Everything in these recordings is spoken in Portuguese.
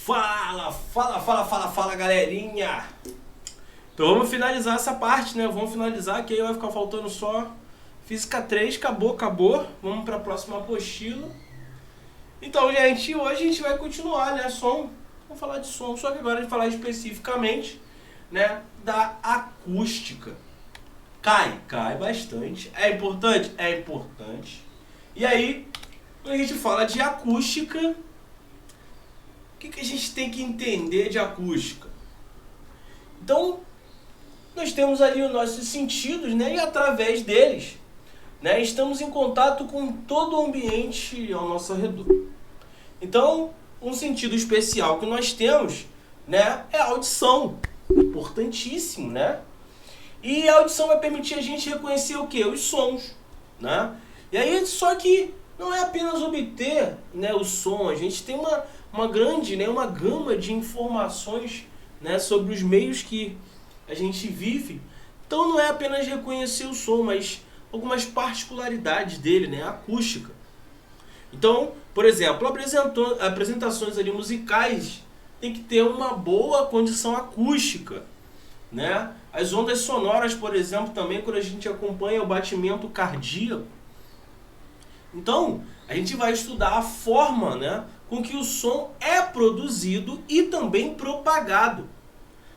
Fala, galerinha! Então vamos finalizar essa parte, né? Vamos finalizar, que aí vai ficar faltando só Física 3, acabou. Vamos para a próxima apostila. Então, gente, hoje a gente vai continuar, né? Som. Vamos falar de som, só que agora a gente vai falar especificamente, né, da acústica. Cai bastante. É importante? É importante. E aí, quando a gente fala de acústica, o que a gente tem que entender de acústica? Então, nós temos ali os nossos sentidos, né? E através deles, né, estamos em contato com todo o ambiente ao nosso redor. Então, um sentido especial que nós temos, né, é a audição. Importantíssimo, né? E a audição vai permitir a gente reconhecer o quê? Os sons, né? E aí, só que não é apenas obter, né, o som. A gente tem uma grande, né, uma gama de informações, né, sobre os meios que a gente vive. Então não é apenas reconhecer o som, mas algumas particularidades dele, né, a acústica. Então, por exemplo, apresentações ali musicais tem que ter uma boa condição acústica, né? As ondas sonoras, por exemplo, também quando a gente acompanha o batimento cardíaco. Então, a gente vai estudar a forma, né, com que o som é produzido e também propagado.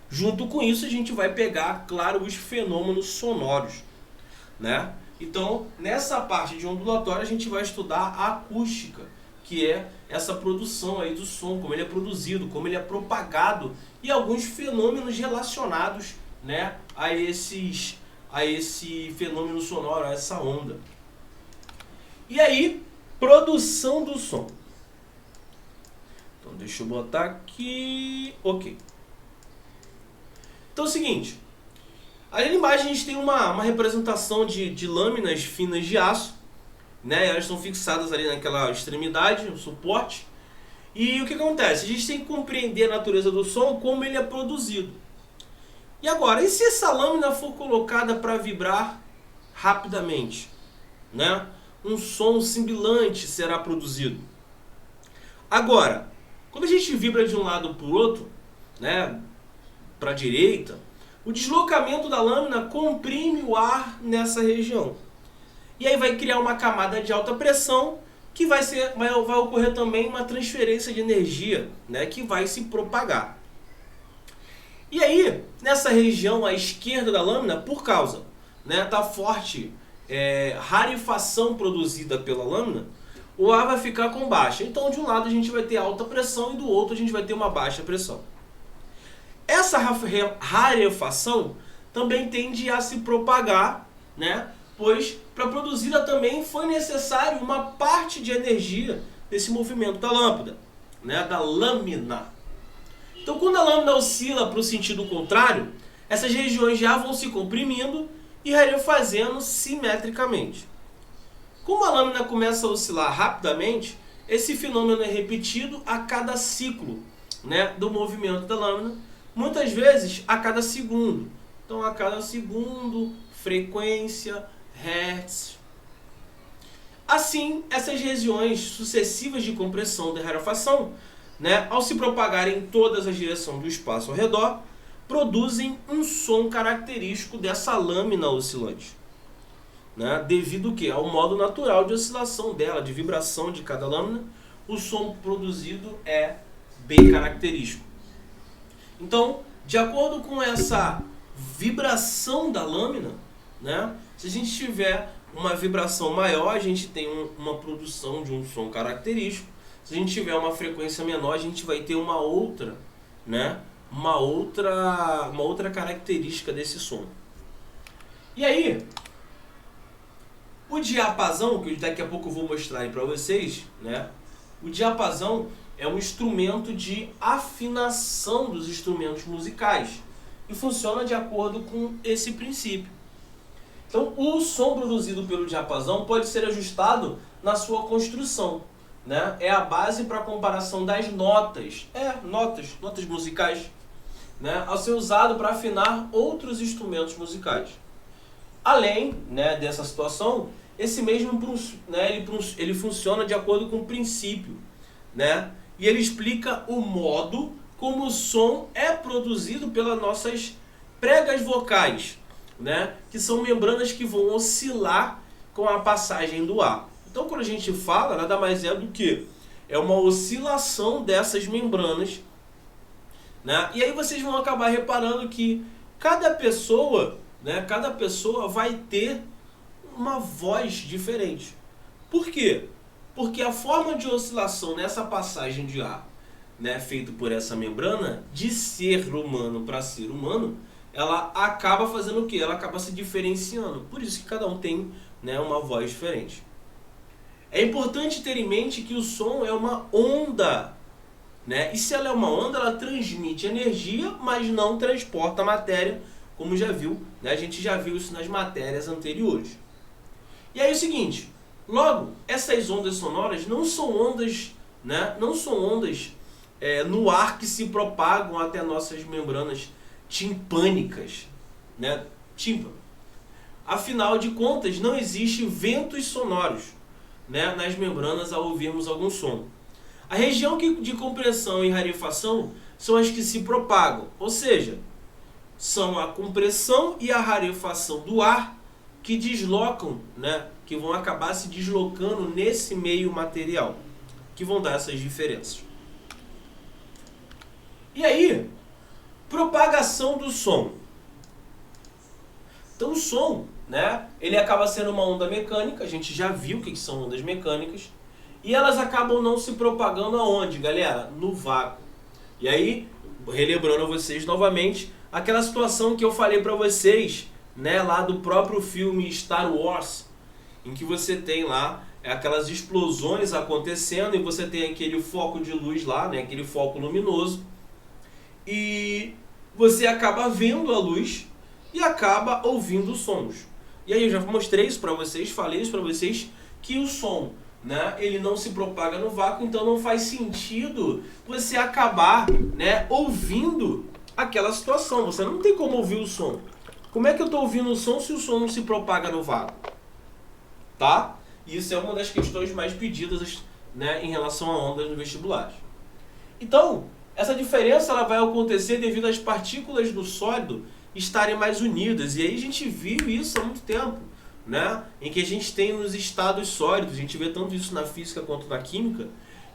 Junto com isso, a gente vai pegar, claro, os fenômenos sonoros, né? Então, nessa parte de ondulatório, a gente vai estudar a acústica, que é essa produção aí do som, como ele é produzido, como ele é propagado e alguns fenômenos relacionados, né, a esse fenômeno sonoro, a essa onda. E aí, produção do som. Então, deixa eu botar aqui. Ok. Então é o seguinte. Ali na imagem a gente tem uma representação de lâminas finas de aço, né? Elas estão fixadas ali naquela extremidade, no suporte. E o que acontece? A gente tem que compreender a natureza do som, como ele é produzido. E agora, e se essa lâmina for colocada para vibrar rapidamente, né? Um som sibilante será produzido. Agora, quando a gente vibra de um lado para o outro, né, para a direita, o deslocamento da lâmina comprime o ar nessa região. E aí vai criar uma camada de alta pressão que vai ocorrer também uma transferência de energia, né, que vai se propagar. E aí, nessa região à esquerda da lâmina, por causa, né, da forte rarefação produzida pela lâmina, o ar vai ficar com baixa. Então, de um lado a gente vai ter alta pressão e do outro a gente vai ter uma baixa pressão. Essa rarefação também tende a se propagar, né? Pois para produzi-la também foi necessário uma parte de energia desse movimento da lâmpada, né? Da lâmina. Então, quando a lâmina oscila para o sentido contrário, essas regiões já vão se comprimindo e rarefazendo simetricamente. Como a lâmina começa a oscilar rapidamente, esse fenômeno é repetido a cada ciclo, né, do movimento da lâmina, muitas vezes a cada segundo. Então, a cada segundo, frequência, hertz. Assim, essas regiões sucessivas de compressão e rarefação, né, ao se propagarem em todas as direções do espaço ao redor, produzem um som característico dessa lâmina oscilante, né, devido ao modo natural de oscilação dela, de vibração de cada lâmina, o som produzido é bem característico. Então, de acordo com essa vibração da lâmina, né, se a gente tiver uma vibração maior, a gente tem uma produção de um som característico. Se a gente tiver uma frequência menor, a gente vai ter uma outra, né, uma outra característica desse som. E aí, o diapasão, que daqui a pouco eu vou mostrar aí para vocês, né, o diapasão é um instrumento de afinação dos instrumentos musicais e funciona de acordo com esse princípio. Então, o som produzido pelo diapasão pode ser ajustado na sua construção, né? É a base para a comparação das notas, notas musicais, né, ao ser usado para afinar outros instrumentos musicais. Além, né, dessa situação, esse mesmo, né, ele funciona de acordo com o princípio, né? e ele explica o modo como o som é produzido pelas nossas pregas vocais, né? Que são membranas que vão oscilar com a passagem do ar. Então, quando a gente fala, nada mais é do que uma oscilação dessas membranas, né? E aí vocês vão acabar reparando que cada pessoa, né, vai ter uma voz diferente. Por quê? Porque a forma de oscilação nessa passagem de ar, né, feito por essa membrana, de ser humano para ser humano, ela acaba fazendo o quê? Ela acaba se diferenciando. Por isso que cada um tem, né, uma voz diferente. É importante ter em mente que o som é uma onda, né? E se ela é uma onda, ela transmite energia, mas não transporta matéria, como já viu, né? A gente já viu isso nas matérias anteriores. E aí é o seguinte, logo, essas ondas sonoras não são ondas, né? Não são ondas no ar que se propagam até nossas membranas timpânicas, né? Tímpano. Afinal de contas, não existe ventos sonoros, né, nas membranas ao ouvirmos algum som. A região de compressão e rarefação são as que se propagam, ou seja, são a compressão e a rarefação do ar que deslocam, né, que vão acabar se deslocando nesse meio material, que vão dar essas diferenças. E aí, propagação do som. Então o som, né, ele acaba sendo uma onda mecânica, a gente já viu o que são ondas mecânicas, e elas acabam não se propagando aonde, galera? No vácuo. E aí, relembrando a vocês novamente, aquela situação que eu falei para vocês, né, lá do próprio filme Star Wars, em que você tem lá aquelas explosões acontecendo e você tem aquele foco de luz lá, né, aquele foco luminoso, e você acaba vendo a luz e acaba ouvindo sons. E aí eu já mostrei isso para vocês, falei isso para vocês, que o som, né, ele não se propaga no vácuo, então não faz sentido você acabar, né, ouvindo aquela situação. Você não tem como ouvir o som. Como é que eu estou ouvindo o som se o som não se propaga no vácuo? Tá? Isso é uma das questões mais pedidas, né, em relação a ondas no vestibular. Então, essa diferença ela vai acontecer devido às partículas do sólido estarem mais unidas. E aí a gente viu isso há muito tempo, né? Em que a gente tem nos estados sólidos, a gente vê tanto isso na física quanto na química,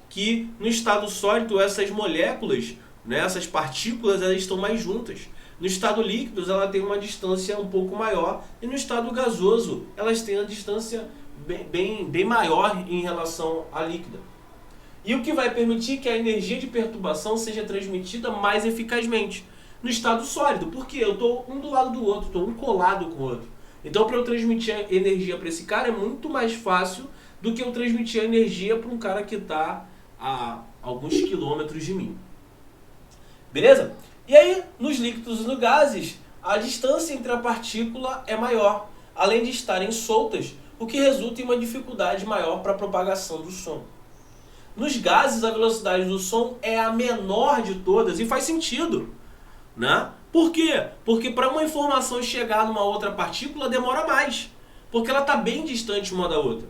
que no estado sólido essas moléculas, né, essas partículas, elas estão mais juntas. No estado líquido ela tem uma distância um pouco maior, e no estado gasoso elas têm a distância bem maior em relação à líquida. E o que vai permitir que a energia de perturbação seja transmitida mais eficazmente no estado sólido, porque eu estou um do lado do outro, estou um colado com o outro. Então, para eu transmitir a energia para esse cara é muito mais fácil do que eu transmitir a energia para um cara que está a alguns quilômetros de mim. Beleza? E aí, nos líquidos e nos gases, a distância entre a partícula é maior, além de estarem soltas, o que resulta em uma dificuldade maior para a propagação do som. Nos gases, a velocidade do som é a menor de todas, e faz sentido, né? Por quê? Porque para uma informação chegar numa outra partícula demora mais, porque ela está bem distante uma da outra.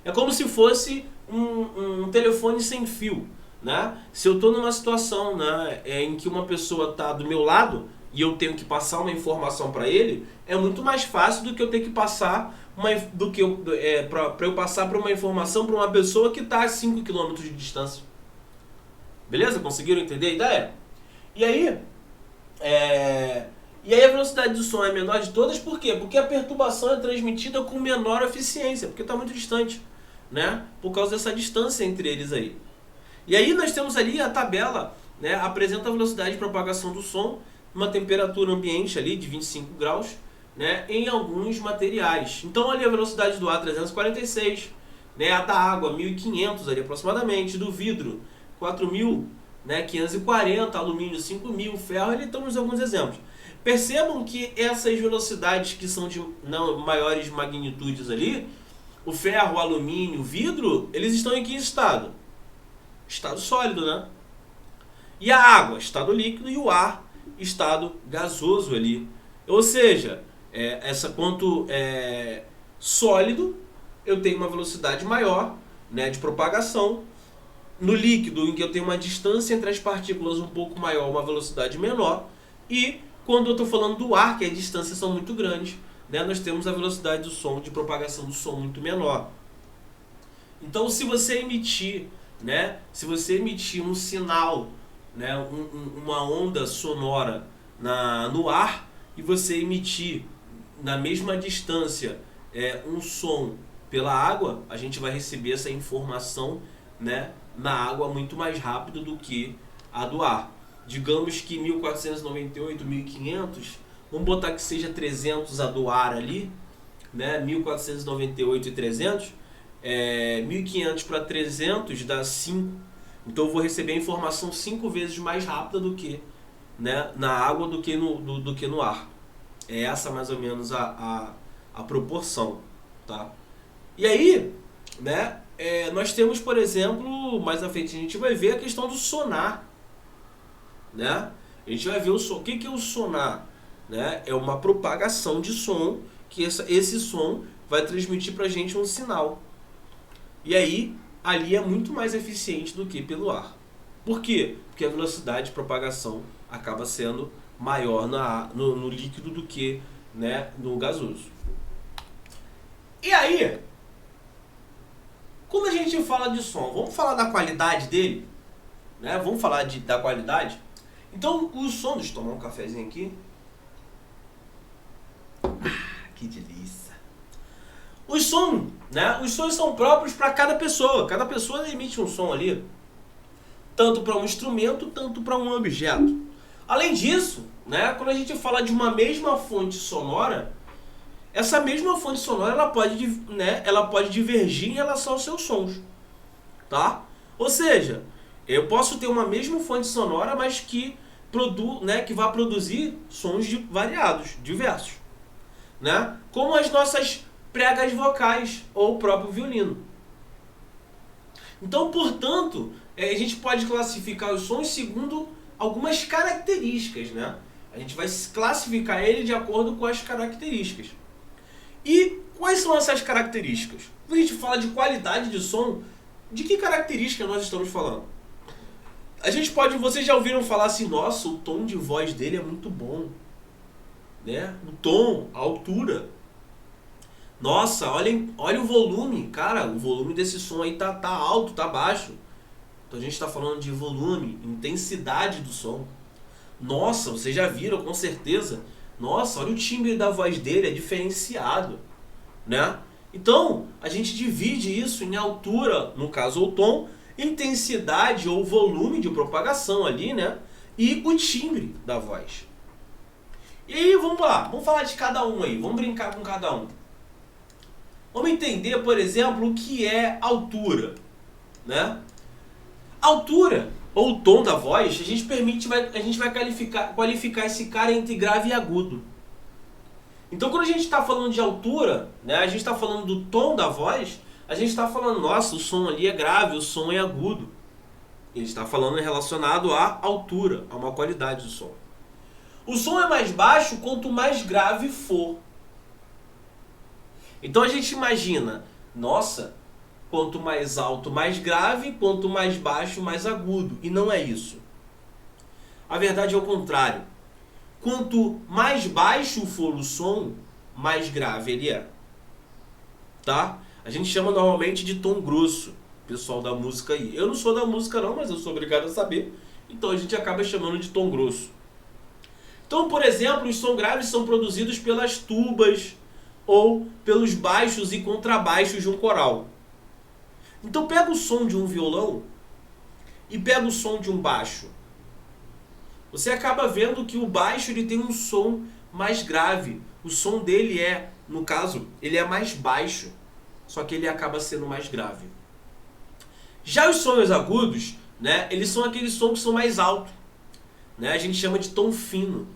É como se fosse um telefone sem fio, né? Se eu estou numa situação, né, em que uma pessoa está do meu lado e eu tenho que passar uma informação para ele, é muito mais fácil do que eu ter que passar para eu passar para uma informação para uma pessoa que está a 5 km de distância. Beleza? Conseguiram entender a ideia? E aí a velocidade do som é a menor de todas, por quê? Porque a perturbação é transmitida com menor eficiência, porque está muito distante, né? Por causa dessa distância entre eles aí. E aí nós temos ali a tabela, né? Apresenta a velocidade de propagação do som, uma temperatura ambiente ali de 25 graus, né? Em alguns materiais. Então ali a velocidade do ar 346, né? A da água 1500 ali aproximadamente, do vidro 4000, né, 540, alumínio 5000, ferro, ele estamos alguns exemplos. Percebam que essas velocidades que são de maiores magnitudes ali, o ferro, o alumínio, o vidro, eles estão em que estado? Estado sólido, né? E a água, estado líquido, e o ar, estado gasoso ali. Ou seja, quanto sólido, eu tenho uma velocidade maior, né, de propagação, no líquido, em que eu tenho uma distância entre as partículas um pouco maior, uma velocidade menor, e quando eu estou falando do ar, que as distâncias são muito grandes, né, nós temos a velocidade do som, de propagação do som muito menor. Então, se você emitir, né, se você emitir um sinal, né, uma onda sonora no ar, e você emitir na mesma distância um som pela água, a gente vai receber essa informação, né, na água muito mais rápido do que a do ar. Digamos que 1498, 1500, vamos botar que seja 300 a do ar ali, né, 1498 e 300, 1500 para 300 dá 5. Então eu vou receber a informação 5 vezes mais rápida do que, né, na água do que no ar. É essa mais ou menos a proporção, tá? E aí, né, nós temos, por exemplo, mais à frente a gente vai ver a questão do sonar, né? A gente vai ver o som. O que é o sonar? Né? É uma propagação de som que esse som vai transmitir para a gente um sinal. E aí, ali é muito mais eficiente do que pelo ar. Por quê? Porque a velocidade de propagação acaba sendo maior no líquido do que, né, no gasoso. E aí, quando a gente fala de som, vamos falar da qualidade dele? Né? Vamos falar da qualidade? Então, o som... Deixa eu tomar um cafezinho aqui. Que delícia. Os sons, né? Os sons são próprios para cada pessoa. Cada pessoa emite um som ali. Tanto para um instrumento, tanto para um objeto. Além disso, né, quando a gente fala de uma mesma fonte sonora, essa mesma fonte sonora ela pode divergir em relação aos seus sons. Tá? Ou seja, eu posso ter uma mesma fonte sonora, mas que vai produzir sons variados, diversos. Né? Como as nossas pregas vocais ou o próprio violino. Então, portanto, a gente pode classificar os sons segundo algumas características, né? A gente vai classificar ele de acordo com as características. E quais são essas características? Quando a gente fala de qualidade de som, de que característica nós estamos falando? Vocês já ouviram falar assim, nossa, o tom de voz dele é muito bom. Né? O tom, a altura. Nossa, olha o volume. Cara, o volume desse som aí tá alto, tá baixo. Então a gente está falando de volume, intensidade do som. Nossa, vocês já viram, com certeza. Nossa, olha o timbre da voz dele, é diferenciado. Né? Então, a gente divide isso em altura, no caso o tom, intensidade ou volume de propagação ali, né? E o timbre da voz. E aí, vamos lá, vamos falar de cada um aí, vamos brincar com cada um. Vamos entender, por exemplo, o que é altura, né? Altura, ou o tom da voz, a gente vai qualificar esse cara entre grave e agudo. Então, quando a gente está falando de altura, né, a gente está falando do tom da voz, a gente está falando, nossa, o som ali é grave, o som é agudo. Ele está falando relacionado à altura, a uma qualidade do som. O som é mais baixo quanto mais grave for. Então a gente imagina, nossa, quanto mais alto, mais grave, quanto mais baixo, mais agudo. E não é isso. A verdade é o contrário. Quanto mais baixo for o som, mais grave ele é. Tá? A gente chama normalmente de tom grosso, pessoal da música aí. Eu não sou da música não, mas eu sou obrigado a saber. Então a gente acaba chamando de tom grosso. Então, por exemplo, os sons graves são produzidos pelas tubas ou pelos baixos e contrabaixos de um coral. Então pega o som de um violão e pega o som de um baixo. Você acaba vendo que o baixo ele tem um som mais grave. O som dele no caso, ele é mais baixo, só que ele acaba sendo mais grave. Já os sons agudos, né, eles são aqueles sons que são mais altos. Né, a gente chama de tom fino.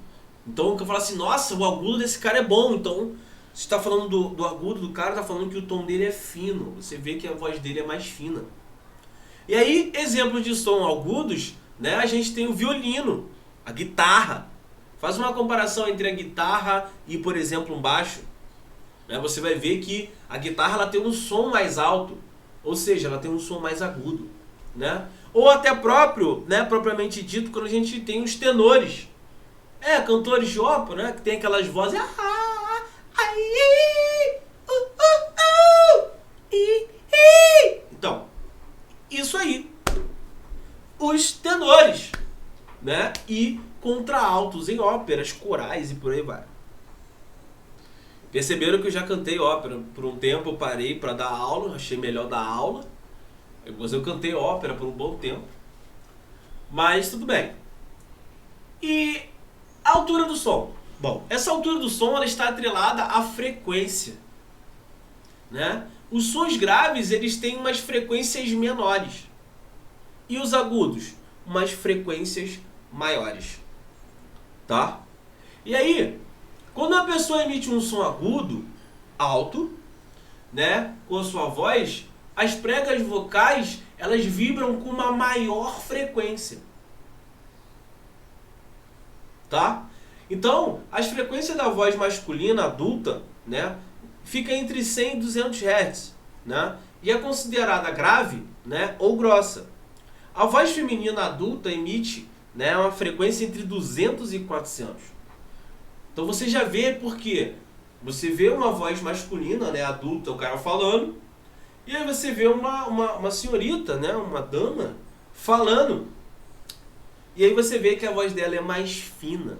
Então, eu falo assim, nossa, o agudo desse cara é bom. Então, se está falando do agudo do cara, está falando que o tom dele é fino. Você vê que a voz dele é mais fina. E aí, exemplos de som agudos, né, a gente tem o violino, a guitarra. Faz uma comparação entre a guitarra e, por exemplo, um baixo. Né, você vai ver que a guitarra ela tem um som mais alto, ou seja, ela tem um som mais agudo. né? Ou até próprio, né, propriamente dito, quando a gente tem os tenores. Cantores de ópera, né, que tem aquelas vozes. Então, isso aí. Os tenores, né? E contraaltos em óperas, corais e por aí vai. Perceberam que eu já cantei ópera. Por um tempo eu parei para dar aula, achei melhor dar aula. Depois eu cantei ópera por um bom tempo. Mas tudo bem. E a altura do som? Bom, essa altura do som ela está atrelada à frequência, né? Os sons graves eles têm umas frequências menores e os agudos umas frequências maiores, tá? E aí, quando a pessoa emite um som agudo, alto, né, com a sua voz, as pregas vocais elas vibram com uma maior frequência, tá? Então, as frequências da voz masculina adulta, né, fica entre 100 e 200 Hz, né, e é considerada grave, né, ou grossa. A voz feminina adulta emite, né, uma frequência entre 200 e 400. Então você já vê porque você vê uma voz masculina, né, adulta, o cara falando, e aí você vê uma senhorita, né, uma dama, falando. E aí você vê que a voz dela é mais fina,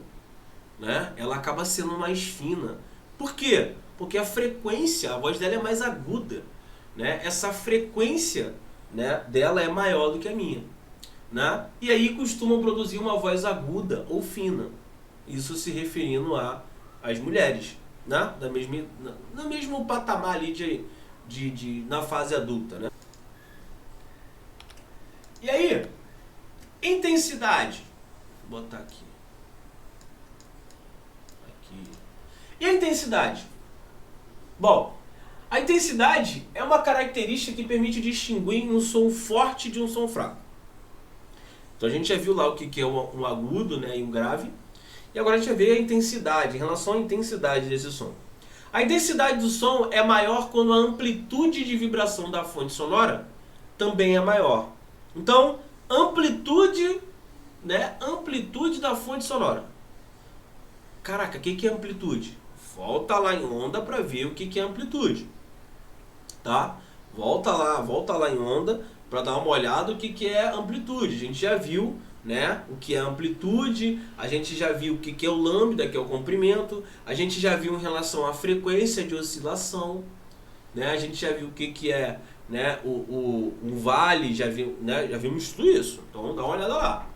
né? Ela acaba sendo mais fina. Por quê? Porque a frequência, a voz dela é mais aguda, né? Essa frequência, né, dela é maior do que a minha, né? E aí costumam produzir uma voz aguda ou fina. Isso se referindo às mulheres, né? No mesmo patamar ali na fase adulta, né? E aí, intensidade. Vou botar aqui. E a intensidade? Bom, a intensidade é uma característica que permite distinguir um som forte de um som fraco. Então a gente já viu lá o que é um agudo, né, e um grave. E agora a gente vai ver a intensidade, em relação à intensidade desse som. A intensidade do som é maior quando a amplitude de vibração da fonte sonora também é maior. Então, amplitude, né, amplitude da fonte sonora. Caraca, o que é amplitude? Volta lá em onda para ver o que é amplitude, tá? Volta lá em onda para dar uma olhada o que é amplitude. A gente já viu, né, o que é amplitude, a gente já viu o que é o lambda, que é o comprimento, a gente já viu em relação à frequência de oscilação, né? A gente já viu o que é, né, o vale, já vimos tudo isso. Então dá uma olhada lá.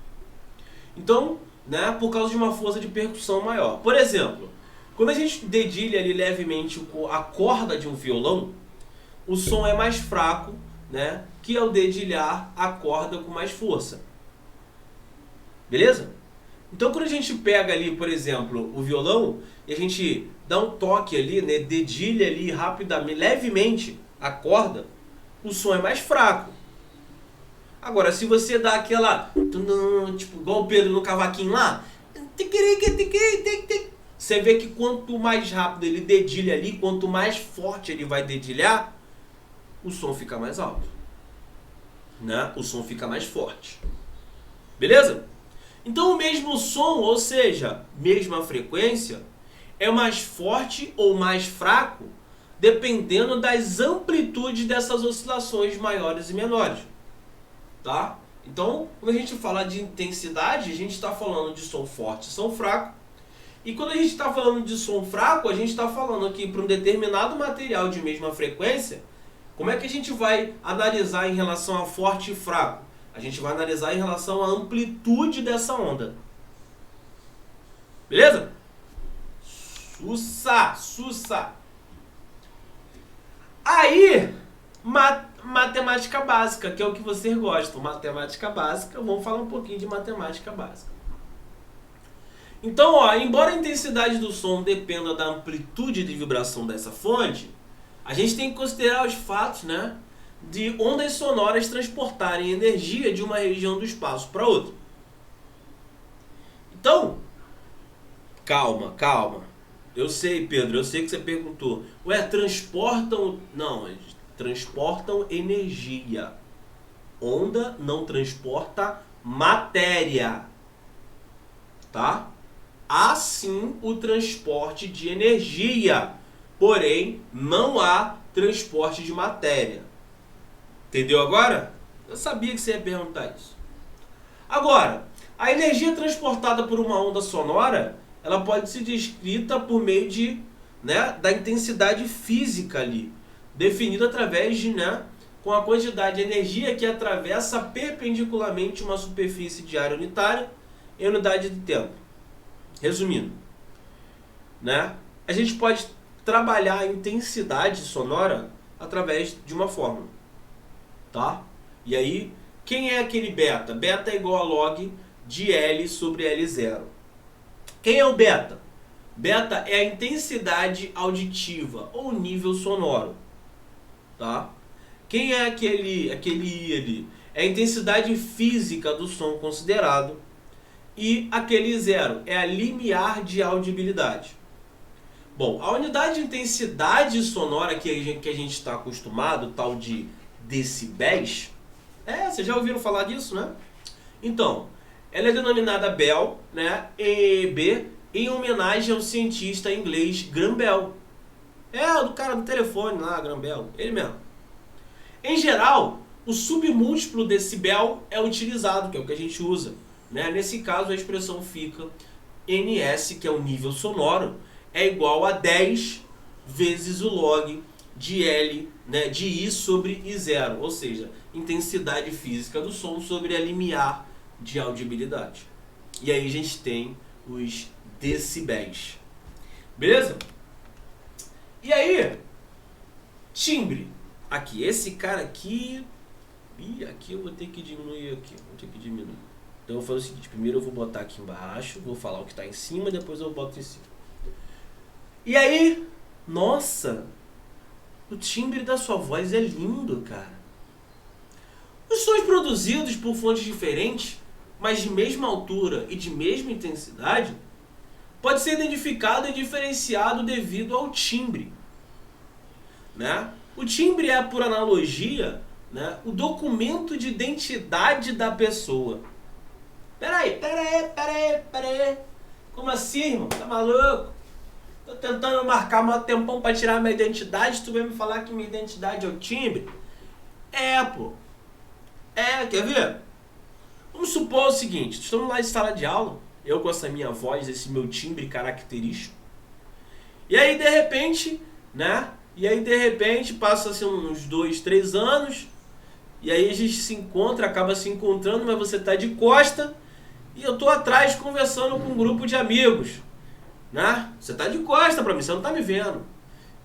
Então, né, por causa de uma força de percussão maior. Por exemplo, quando a gente dedilha ali levemente a corda de um violão, o som é mais fraco, né, que ao dedilhar a corda com mais força. Beleza? Então quando a gente pega ali, por exemplo, o violão e a gente dá um toque ali, né, dedilha ali rapidamente, levemente a corda, o som é mais fraco. Agora, se você dá aquela, tipo, igual o Pedro no cavaquinho lá, você vê que quanto mais rápido ele dedilha ali, quanto mais forte ele vai dedilhar, o som fica mais alto, né? O som fica mais forte. Beleza? Então o mesmo som, ou seja, mesma frequência, é mais forte ou mais fraco, dependendo das amplitudes dessas oscilações maiores e menores. Tá? Então, quando a gente fala de intensidade, a gente está falando de som forte e som fraco. E quando a gente está falando de som fraco, a gente está falando aqui para um determinado material de mesma frequência, como é que a gente vai analisar em relação a forte e fraco? A gente vai analisar em relação à amplitude dessa onda. Beleza? Sussa! Aí, matemática básica, que é o que vocês gostam. Matemática básica, vamos falar um pouquinho de matemática básica. Então, ó, embora a intensidade do som dependa da amplitude de vibração dessa fonte, a gente tem que considerar os fatos, né, de ondas sonoras transportarem energia de uma região do espaço para outra. Então, calma. Eu sei, Pedro, eu sei que você perguntou. Ué, transportam... Não, transportam energia. Onda não transporta matéria, tá? Há sim o transporte de energia, porém não há transporte de matéria. Entendeu agora? Eu sabia que você ia perguntar isso. Agora, a energia transportada por uma onda sonora, ela pode ser descrita por meio de, da intensidade física ali, definida através de, com a quantidade de energia que atravessa perpendicularmente uma superfície de área unitária em unidade de tempo. Resumindo, a gente pode trabalhar a intensidade sonora através de uma fórmula, tá? E aí, quem é aquele beta? Beta é igual a log de L sobre L0. Quem é o beta? Beta é a intensidade auditiva ou nível sonoro, tá? Quem é aquele I ali? É a intensidade física do som considerado. E aquele 0 é a limiar de audibilidade. Bom, a unidade de intensidade sonora que a gente está acostumado, tal de decibéis, vocês já ouviram falar disso, né? Então, ela é denominada Bell, EB, em homenagem ao cientista inglês Graham Bell. O do cara do telefone lá, Graham Bell, ele mesmo. Em geral, o submúltiplo decibel é utilizado, que é o que a gente usa. Nesse caso, a expressão fica NS, que é o nível sonoro, é igual a 10 vezes o log de L, de I sobre I0, ou seja, intensidade física do som sobre a limiar de audibilidade. E aí a gente tem os decibéis. Beleza? E aí, timbre. Aqui, esse cara aqui... aqui eu vou ter que diminuir aqui. Então eu vou fazer o seguinte, primeiro eu vou botar aqui embaixo, vou falar o que está em cima, depois eu boto em cima. E aí, nossa, o timbre da sua voz é lindo, cara. Os sons produzidos por fontes diferentes, mas de mesma altura e de mesma intensidade, pode ser identificado e diferenciado devido ao timbre. O timbre é, por analogia, o documento de identidade da pessoa. Peraí. Como assim, irmão? Tá maluco? Tô tentando marcar um tempão pra tirar minha identidade, tu vai me falar que minha identidade é o timbre? Pô. Quer ver? Vamos supor o seguinte, estamos lá em sala de aula, eu com essa minha voz, esse meu timbre característico, e aí de repente, passa assim uns 2, 3 anos, e aí a gente se encontra, acaba se encontrando, mas você tá de costa, e eu tô atrás conversando com um grupo de amigos, Você tá de costa pra mim, você não tá me vendo.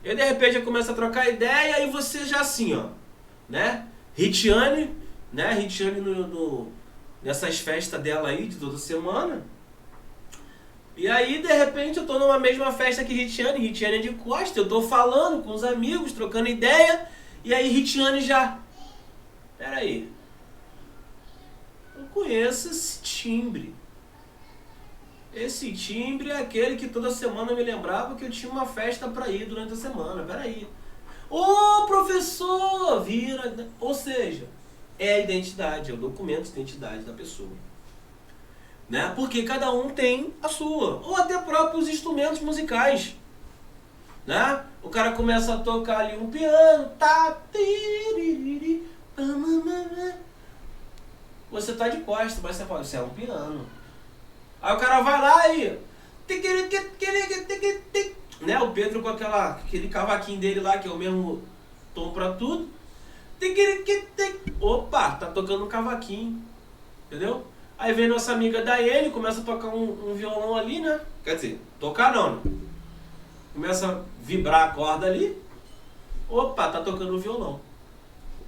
E aí de repente eu começo a trocar ideia, e você já assim, ó, Ritiane, nessas festas dela aí, de toda semana. E aí, de repente, eu tô numa mesma festa que Ritiane é de costa, eu tô falando com os amigos, trocando ideia, e aí Ritiane já... Peraí. Eu conheço esse timbre. Esse timbre é aquele que toda semana eu me lembrava que eu tinha uma festa pra ir durante a semana. Peraí. Ô, professor! Vira... Ou seja, é a identidade, é o documento de identidade da pessoa. Porque cada um tem a sua. Ou até próprios instrumentos musicais. O cara começa a tocar ali um piano. Você tá de costas, mas você fala, isso é um piano. Aí o cara vai lá e... O Pedro com aquele cavaquinho dele lá, que é o mesmo tom pra tudo. Opa, tá tocando um cavaquinho. Entendeu? Aí vem nossa amiga Daiane, começa a tocar um violão ali, Quer dizer, tocar não, Começa a vibrar a corda ali. Opa, tá tocando o violão.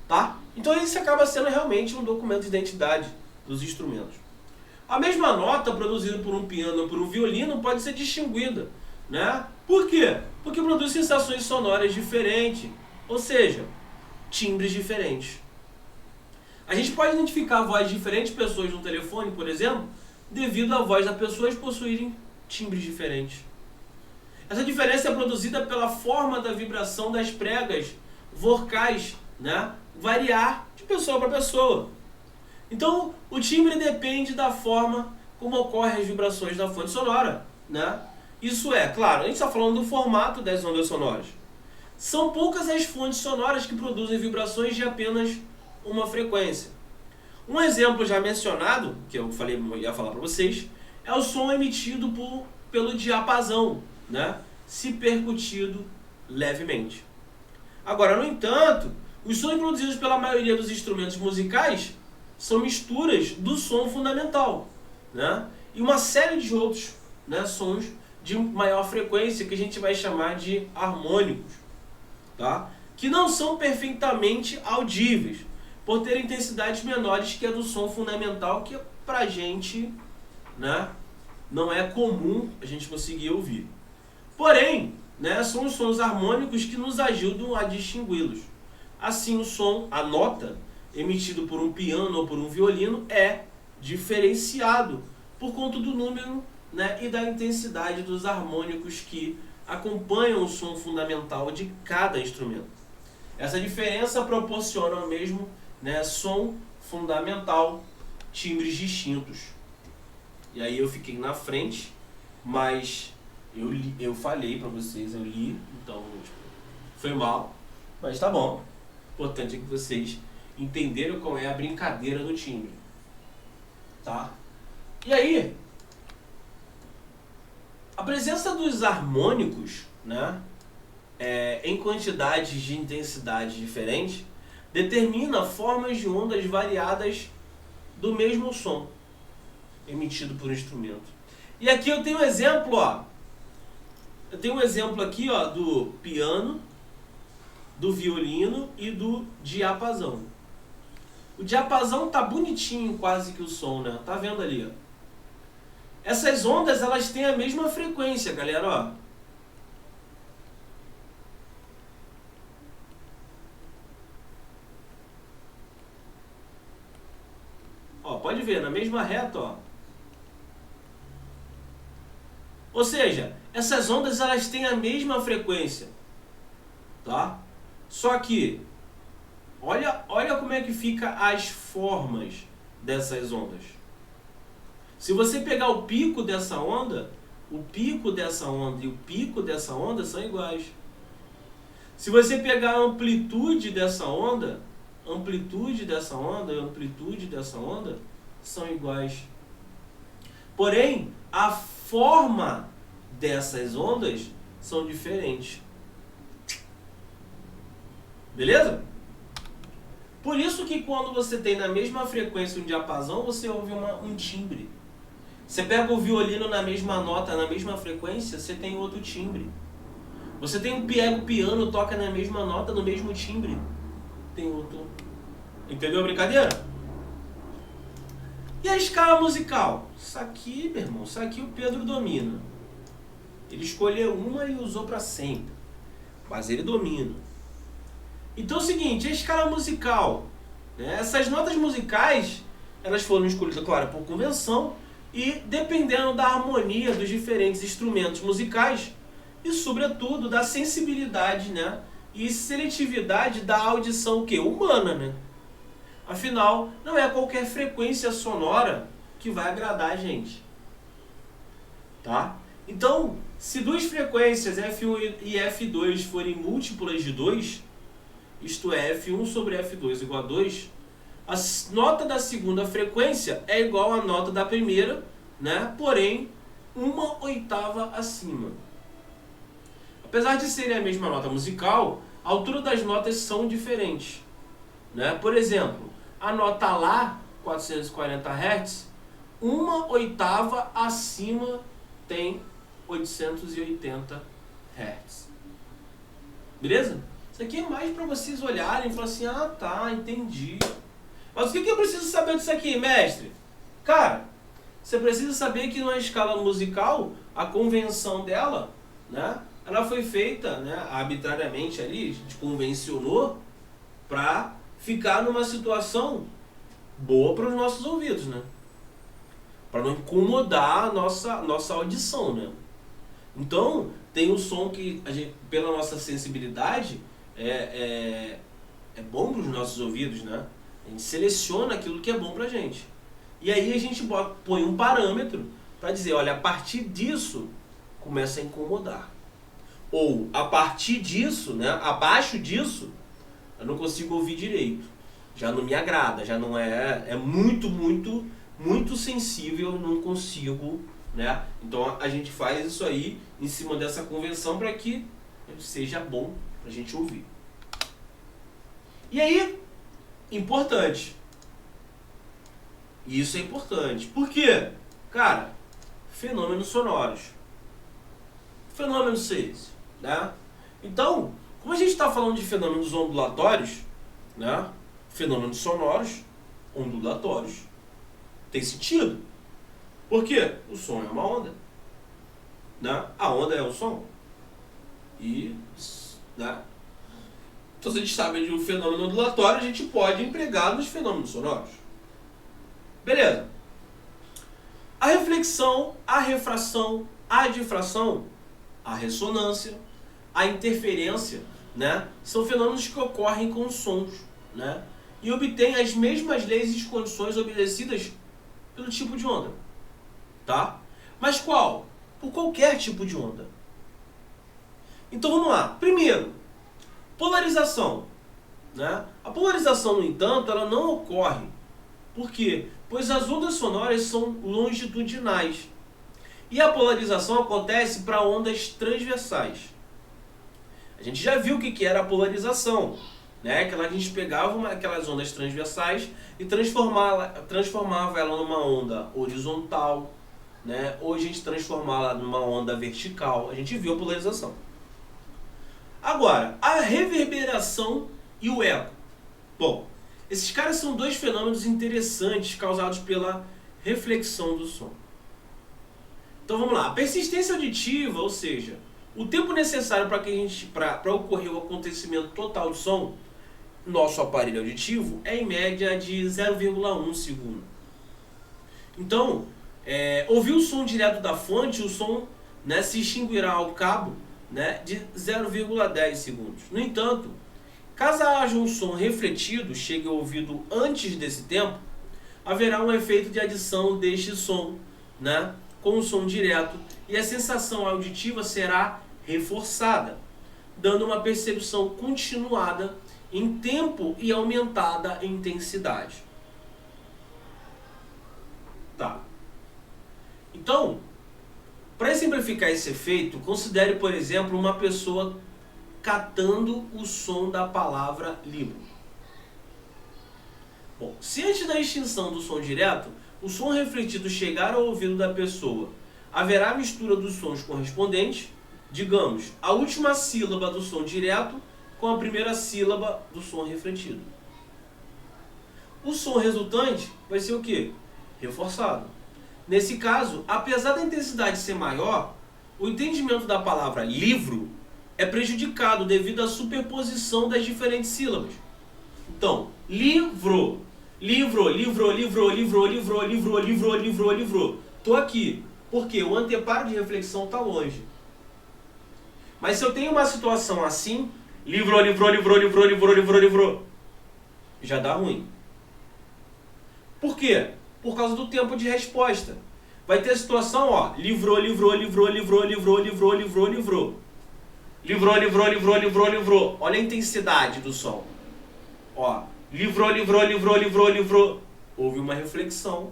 Tá? Então isso acaba sendo realmente um documento de identidade dos instrumentos. A mesma nota produzida por um piano ou por um violino pode ser distinguida, Por quê? Porque produz sensações sonoras diferentes, ou seja, timbres diferentes. A gente pode identificar a voz de diferentes pessoas no telefone, por exemplo, devido à voz das pessoas possuírem timbres diferentes. Essa diferença é produzida pela forma da vibração das pregas vocais, né, variar de pessoa para pessoa. Então, o timbre depende da forma como ocorrem as vibrações da fonte sonora, né? Isso é, claro, a gente está falando do formato das ondas sonoras. São poucas as fontes sonoras que produzem vibrações de apenas uma frequência. Um exemplo já mencionado, que eu ia falar para vocês, é o som emitido pelo diapasão, né? Se percutido levemente. Agora, no entanto, os sons produzidos pela maioria dos instrumentos musicais são misturas do som fundamental, né? E uma série de outros, né, sons de maior frequência que a gente vai chamar de harmônicos, tá? Que não são perfeitamente audíveis, por terem intensidades menores que a do som fundamental, que pra gente, né, não é comum a gente conseguir ouvir. Porém, né, são os sons harmônicos que nos ajudam a distingui-los. Assim, o som, a nota, emitido por um piano ou por um violino, é diferenciado por conta do número, né, e da intensidade dos harmônicos que acompanham o som fundamental de cada instrumento. Essa diferença proporciona ao mesmo, né, som fundamental, timbres distintos. E aí eu fiquei na frente, mas eu falei para vocês, eu li, então tipo, foi mal, mas tá bom. O importante é que vocês entenderam qual é a brincadeira do timbre, tá? E aí, a presença dos harmônicos, né, em quantidades de intensidade diferentes, determina formas de ondas variadas do mesmo som emitido por um instrumento. E aqui eu tenho um exemplo, ó. Eu tenho um exemplo aqui, ó, do piano, do violino e do diapasão. O diapasão tá bonitinho quase que o som, né? Tá vendo ali, ó? Essas ondas, elas têm a mesma frequência, galera, ó. Ó, pode ver, na mesma reta, ó. Ou seja, essas ondas, elas têm a mesma frequência, tá? Só que, olha como é que fica as formas dessas ondas. Se você pegar o pico dessa onda, o pico dessa onda e o pico dessa onda são iguais. Se você pegar a amplitude dessa onda, amplitude dessa onda e amplitude dessa onda são iguais. Porém, a forma dessas ondas são diferentes. Beleza? Por isso que quando você tem na mesma frequência um diapasão, você ouve um timbre. Você pega o violino na mesma nota, na mesma frequência, você tem outro timbre. Você tem um piano, toca na mesma nota, no mesmo timbre, tem outro. Entendeu a brincadeira? E a escala musical? Isso aqui, meu irmão, isso aqui o Pedro domina. Ele escolheu uma e usou para sempre. Mas ele domina. Então é o seguinte, a escala musical, né? Essas notas musicais, elas foram escolhidas, claro, por convenção, e dependendo da harmonia dos diferentes instrumentos musicais e, sobretudo, da sensibilidade, né, e seletividade da audição humana, né? Afinal, não é qualquer frequência sonora que vai agradar a gente, tá? Então, se duas frequências F1 e F2 forem múltiplas de 2, isto é, F1 sobre F2 igual a 2, a nota da segunda frequência é igual à nota da primeira, né? Porém, 1/8 acima. Apesar de serem a mesma nota musical, a altura das notas são diferentes, né? Por exemplo, a nota Lá, 440 Hz, 1/8 acima tem 880 Hz. Beleza? Isso aqui é mais para vocês olharem e falar assim, ah tá, entendi. Mas o que eu preciso saber disso aqui, mestre? Cara, você precisa saber que na escala musical, a convenção dela, né, ela foi feita, né, arbitrariamente ali, a gente convencionou para ficar numa situação boa para os nossos ouvidos, né? Para não incomodar a nossa audição, né? Então, tem um som que, a gente, pela nossa sensibilidade, é bom para os nossos ouvidos, né? A gente seleciona aquilo que é bom pra gente. E aí a gente põe um parâmetro para dizer, olha, a partir disso começa a incomodar. Ou a partir disso, né, abaixo disso, eu não consigo ouvir direito. Já não me agrada, já não é muito, muito, muito sensível, não consigo, né? Então a gente faz isso aí em cima dessa convenção para que seja bom pra gente ouvir. E aí, importante. Isso é importante. Por quê? Cara, fenômenos sonoros. Fenômenos esses, né? Então, como a gente está falando de fenômenos ondulatórios, né? Fenômenos sonoros, ondulatórios, tem sentido. Por quê? O som é uma onda, né? A onda é o som. E, né? Então, se a gente sabe de um fenômeno ondulatório, a gente pode empregar nos fenômenos sonoros. Beleza. A reflexão, a refração, a difração, a ressonância, a interferência, né, são fenômenos que ocorrem com sons, né, e obtêm as mesmas leis e condições obedecidas pelo tipo de onda. Tá? Mas qual? Por qualquer tipo de onda. Então vamos lá. Primeiro, polarização. Né? A polarização, no entanto, ela não ocorre. Por quê? Pois as ondas sonoras são longitudinais. E a polarização acontece para ondas transversais. A gente já viu o que era a polarização. Né? Que a gente pegava aquelas ondas transversais e transformava ela numa onda horizontal. Né? Ou a gente transformava ela numa onda vertical. A gente viu a polarização. Agora, a reverberação e o eco. Bom, esses caras são dois fenômenos interessantes causados pela reflexão do som. Então vamos lá. A persistência auditiva, ou seja, o tempo necessário para ocorrer o acontecimento total do som, nosso aparelho auditivo, é em média de 0,1 segundo. Então, ouvir o som direto da fonte, o som, né, se extinguirá ao cabo, né, de 0,10 segundos. No entanto, caso haja um som refletido, chegue ao ouvido antes desse tempo, haverá um efeito de adição deste som, né, com o som direto, e a sensação auditiva será reforçada, dando uma percepção continuada em tempo e aumentada em intensidade. Tá. Então, para simplificar esse efeito, considere, por exemplo, uma pessoa catando o som da palavra livro. Bom, se antes da extinção do som direto, o som refletido chegar ao ouvido da pessoa, haverá mistura dos sons correspondentes, digamos, a última sílaba do som direto com a primeira sílaba do som refletido. O som resultante vai ser o quê? Reforçado. Nesse caso, apesar da intensidade ser maior, o entendimento da palavra livro é prejudicado devido à superposição das diferentes sílabas. Então, livro, livro, livro, livro, livro, livro, livro, livro, livro, livro. Estou aqui, porque o anteparo de reflexão está longe. Mas se eu tenho uma situação assim, livro, livro, livro, livro, livro, livro, livro, já dá ruim. Por quê? Por causa do tempo de resposta. Vai ter a situação, ó, livrou, livrou, livrou, livrou, livrou, livrou, livrou, livrou. Livrou, livrou, livrou, livrou, livrou. Olha a intensidade do som. Ó, livrou, livrou, livrou, livrou, livrou. Houve uma reflexão.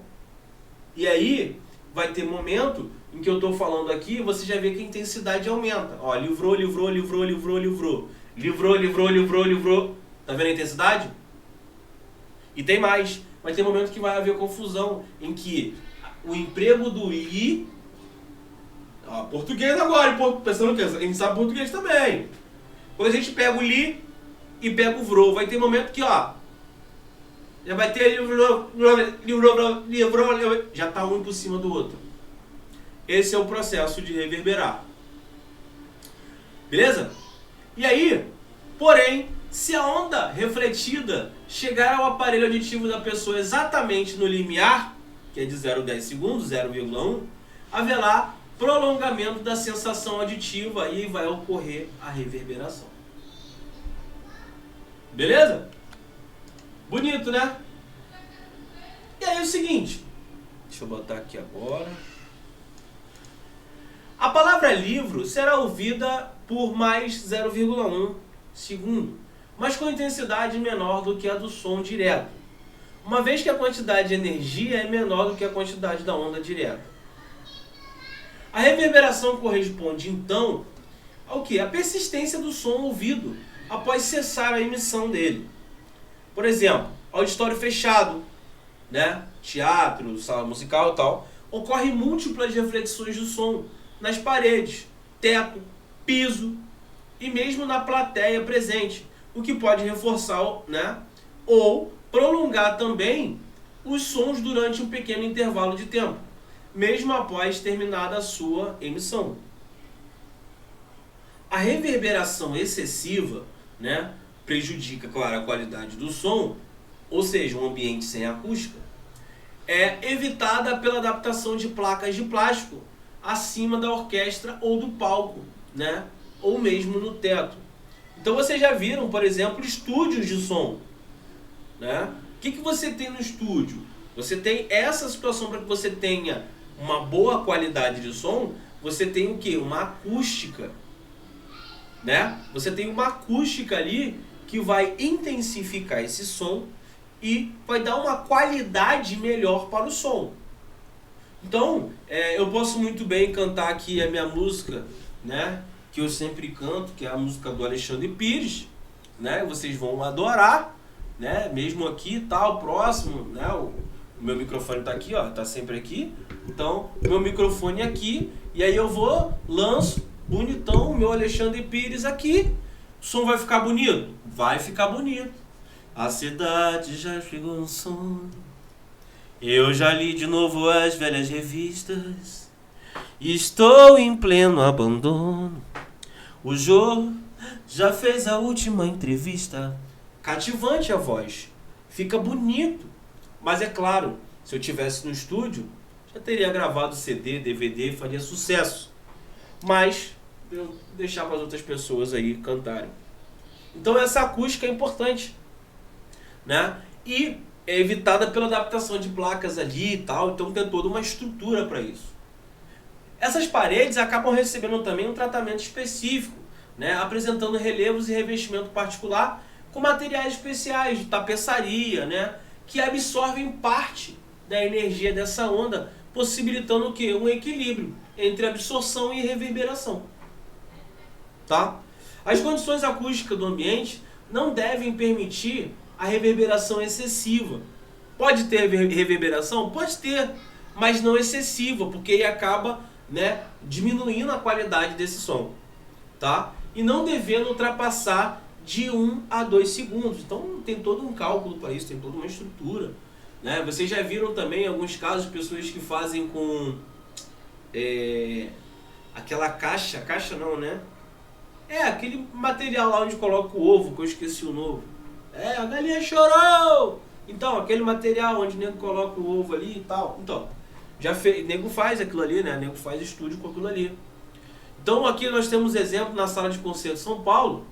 E aí, vai ter momento em que eu estou falando aqui, você já vê que a intensidade aumenta. Ó, livrou, livrou, livrou, livrou, livrou. Livrou, livrou, livrou, livrou. Tá vendo a intensidade? E tem mais. Vai ter momento que vai haver confusão, em que o emprego do li, ó, português agora, pensando que a gente sabe português também. Quando a gente pega o li e pega o vrou, vai ter momento que, ó, já vai ter livrou, já tá um por cima do outro. Esse é o processo de reverberar. Beleza? E aí, porém, se a onda refletida chegar ao aparelho auditivo da pessoa exatamente no limiar, que é de 0,10 segundos, 0,1, haverá prolongamento da sensação auditiva e vai ocorrer a reverberação. Beleza? Bonito, né? E aí é o seguinte, deixa eu botar aqui agora. A palavra livro será ouvida por mais 0,1 segundo, mas com intensidade menor do que a do som direto, uma vez que a quantidade de energia é menor do que a quantidade da onda direta. A reverberação corresponde, então, ao que? A persistência do som ouvido após cessar a emissão dele. Por exemplo, auditório fechado, né? Teatro, sala musical e tal, ocorrem múltiplas reflexões do som nas paredes, teto, piso e mesmo na plateia presente, o que pode reforçar, né? Ou prolongar também os sons durante um pequeno intervalo de tempo, mesmo após terminada a sua emissão. A reverberação excessiva, né, prejudica, claro, a qualidade do som, ou seja, um ambiente sem acústica, é evitada pela adaptação de placas de plástico acima da orquestra ou do palco, né, ou mesmo no teto. Então vocês já viram, por exemplo, estúdios de som, né? O que você tem no estúdio? Você tem essa situação para que você tenha uma boa qualidade de som, você tem o quê? Uma acústica, né? Você tem uma acústica ali que vai intensificar esse som e vai dar uma qualidade melhor para o som. Então, eu posso muito bem cantar aqui a minha música, né? Que eu sempre canto, que é a música do Alexandre Pires, né? Vocês vão adorar, né? Mesmo aqui, tal, próximo, né? O meu microfone tá aqui, ó, tá sempre aqui. Então, meu microfone aqui, e aí eu vou, lanço, bonitão, o meu Alexandre Pires aqui. O som vai ficar bonito? Vai ficar bonito. A cidade já chegou no sono. Eu já li de novo as velhas revistas. Estou em pleno abandono. O Jô já fez a última entrevista. Cativante a voz. Fica bonito. Mas é claro, se eu tivesse no estúdio, já teria gravado CD, DVD e faria sucesso. Mas eu deixar para as outras pessoas aí cantarem. Então essa acústica é importante, né? E é evitada pela adaptação de placas ali e tal, então tem toda uma estrutura para isso. Essas paredes acabam recebendo também um tratamento específico, né? Apresentando relevos e revestimento particular com materiais especiais de tapeçaria, né? Que absorvem parte da energia dessa onda, possibilitando o quê? Um equilíbrio entre absorção e reverberação. Tá? As condições acústicas do ambiente não devem permitir a reverberação excessiva. Pode ter reverberação? Pode ter, mas não excessiva, porque aí acaba, né, diminuindo a qualidade desse som. Tá? E não devendo ultrapassar de 1 a 2 segundos. Então tem todo um cálculo para isso, tem toda uma estrutura. Né? Vocês já viram também alguns casos de pessoas que fazem com aquela caixa não, né? Aquele material lá onde coloca o ovo, que eu esqueci o nome. A galinha chorou! Então, aquele material onde o nego coloca o ovo ali e tal. Então, nego faz aquilo ali, né? Nego faz estúdio com aquilo ali. Então, aqui nós temos exemplo na sala de concerto de São Paulo.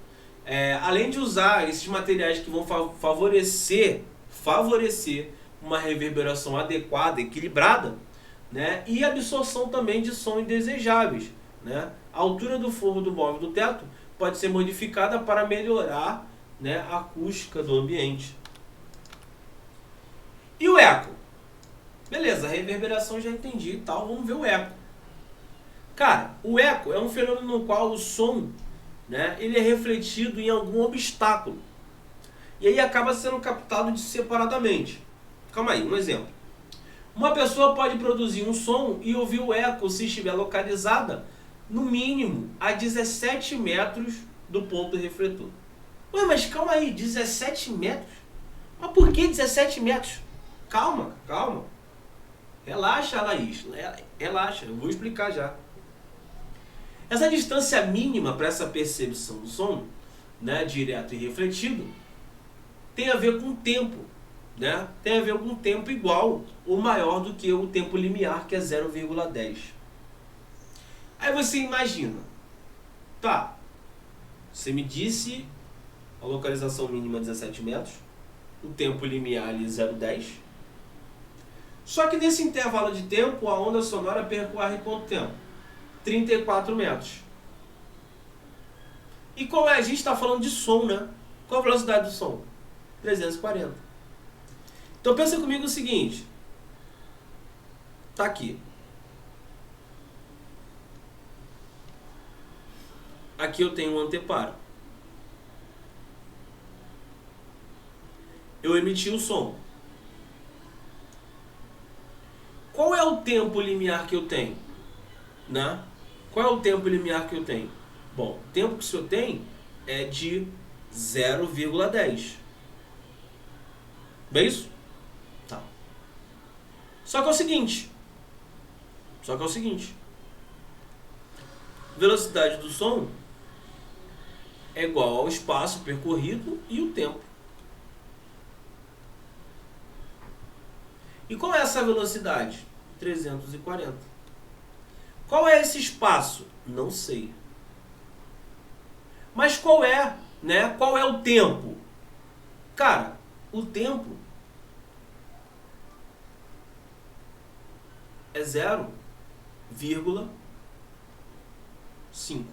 Além de usar esses materiais que vão favorecer uma reverberação adequada, equilibrada, né? E absorção também de som indesejáveis, né? A altura do forro do móvel do teto pode ser modificada para melhorar, né, a acústica do ambiente. E o eco? Beleza, a reverberação já entendi e tal, vamos ver o eco. Cara, o eco é um fenômeno no qual o som, né, ele é refletido em algum obstáculo. E aí acaba sendo captado separadamente. Calma aí, um exemplo. Uma pessoa pode produzir um som e ouvir o eco se estiver localizada no mínimo a 17 metros do ponto refletor. Ué, mas calma aí, 17 metros? Mas por que 17 metros? Calma. Relaxa, Laís. Relaxa, eu vou explicar já. Essa distância mínima para essa percepção do som, né, direto e refletido, tem a ver com o tempo. Né? Tem a ver com um tempo igual ou maior do que o tempo limiar, que é 0,10. Aí você imagina, tá, você me disse A localização mínima 17 metros. O tempo limiar ali 0,10. Só que nesse intervalo de tempo, a onda sonora percorre quanto tempo? 34 metros. E qual é? A gente está falando de som, né? Qual a velocidade do som? 340. Então pensa comigo o seguinte. Tá aqui. Aqui eu tenho um anteparo. Eu emiti o som. Qual é o tempo limiar que eu tenho? Né? Qual é o tempo limiar que eu tenho? Bom, o tempo que o senhor tem é de 0,10. Bem isso? Tá. Só que é o seguinte. Velocidade do som é igual ao espaço percorrido e o tempo. E qual é essa velocidade? 340. Qual é esse espaço? Não sei. Mas qual é, né? Qual é o tempo? Cara, o tempo é 0,5.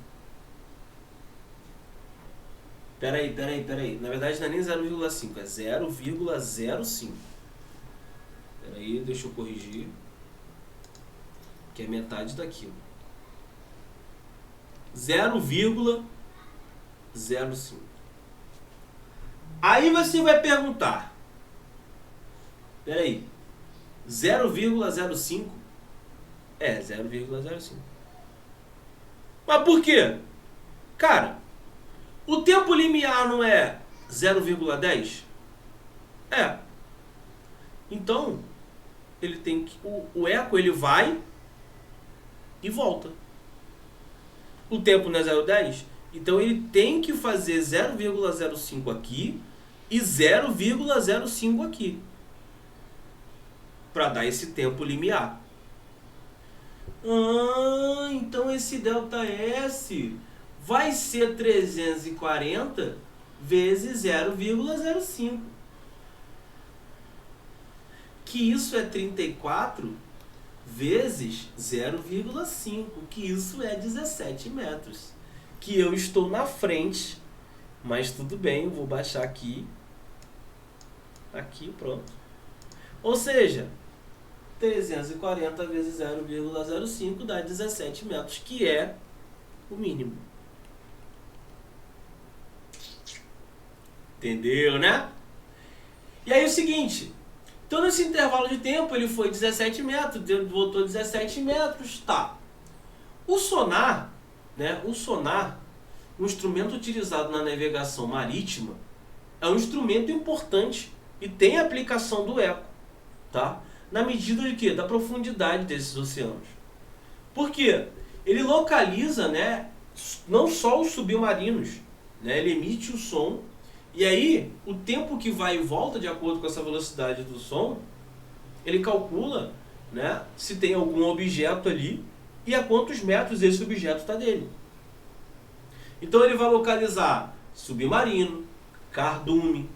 Peraí. Na verdade não é nem 0,5, é 0,05. Peraí, deixa eu corrigir. Que é metade daquilo. 0,05. Aí você vai perguntar. Peraí. 0,05? É, 0,05. Mas por quê? Cara, o tempo limiar não é 0,10? É. Então, ele tem que... O eco, ele vai e volta. O tempo não é 0,10? Então, ele tem que fazer 0,05 aqui e 0,05 aqui. Para dar esse tempo limiar. Então esse ΔS vai ser 340 vezes 0,05. Que isso é 34 vezes 0,5. Que isso é 17 metros. Que eu estou na frente. Mas tudo bem, eu vou baixar aqui. Aqui, pronto. Ou seja, 340 vezes 0,05 dá 17 metros, que é o mínimo. Entendeu, né? E aí o seguinte, então nesse intervalo de tempo ele foi 17 metros, voltou 17 metros, tá. O sonar, né? O sonar, um instrumento utilizado na navegação marítima, é um instrumento importante e tem aplicação do eco, tá? Na medida de quê? Da profundidade desses oceanos. Por quê? Ele localiza, né, não só os submarinos, né, ele emite o som, e aí o tempo que vai e volta de acordo com essa velocidade do som, ele calcula, né, se tem algum objeto ali e a quantos metros esse objeto está dele. Então ele vai localizar submarino, cardume,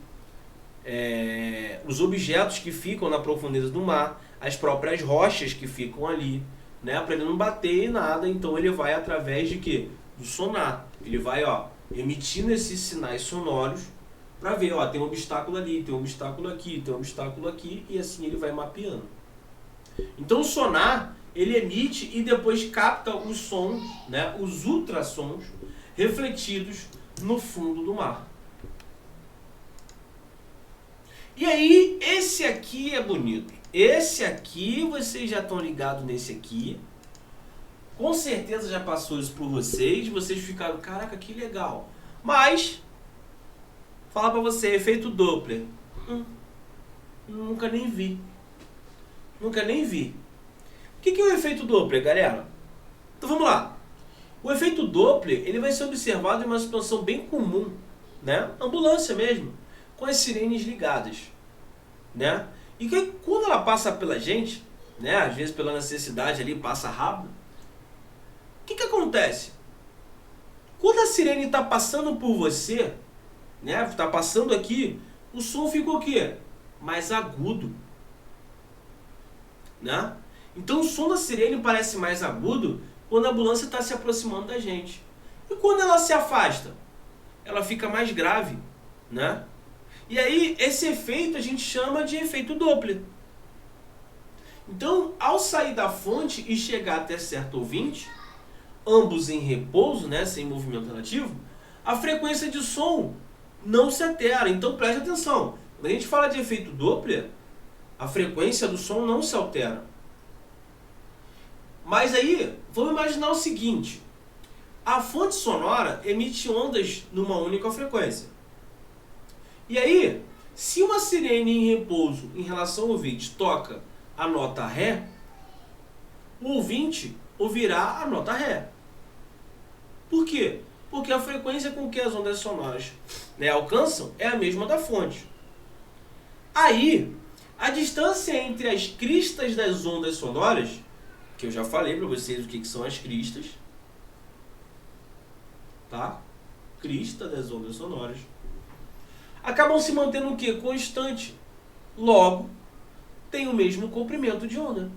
os objetos que ficam na profundeza do mar, as próprias rochas que ficam ali, né, para ele não bater em nada. Então ele vai através de quê? Do sonar. Ele vai, ó, emitindo esses sinais sonoros para ver, ó, tem um obstáculo ali, tem um obstáculo aqui, tem um obstáculo aqui, e assim ele vai mapeando. Então o sonar, ele emite e depois capta os sons, né, os ultrassons refletidos no fundo do mar. E aí, esse aqui é bonito. Esse aqui, vocês já estão ligados nesse aqui. Com certeza já passou isso por vocês. Vocês ficaram, caraca, que legal. Mas, falar pra você, efeito Doppler. Nunca nem vi. Nunca nem vi. O que é o efeito Doppler, galera? Então vamos lá. O efeito Doppler, ele vai ser observado em uma situação bem comum, né? Ambulância mesmo, com as sirenes ligadas, né? E que, quando ela passa pela gente, né, às vezes pela necessidade ali, passa rápido, o que acontece? Quando a sirene está passando por você, né, tá passando aqui, o som fica o quê? Mais agudo, né? Então o som da sirene parece mais agudo quando a ambulância está se aproximando da gente. E quando ela se afasta, ela fica mais grave, né? E aí esse efeito a gente chama de efeito Doppler. Então, ao sair da fonte e chegar até certo ouvinte, ambos em repouso, né, sem movimento relativo, a frequência de som não se altera. Então preste atenção, quando a gente fala de efeito Doppler, a frequência do som não se altera. Mas aí, vamos imaginar o seguinte, a fonte sonora emite ondas numa única frequência. E aí, se uma sirene em repouso em relação ao ouvinte toca a nota Ré, o ouvinte ouvirá a nota Ré. Por quê? Porque a frequência com que as ondas sonoras, né, alcançam é a mesma da fonte. Aí, a distância entre as cristas das ondas sonoras, que eu já falei para vocês o que são as cristas, tá? Crista das ondas sonoras, acabam se mantendo o quê? Constante. Logo, tem o mesmo comprimento de onda.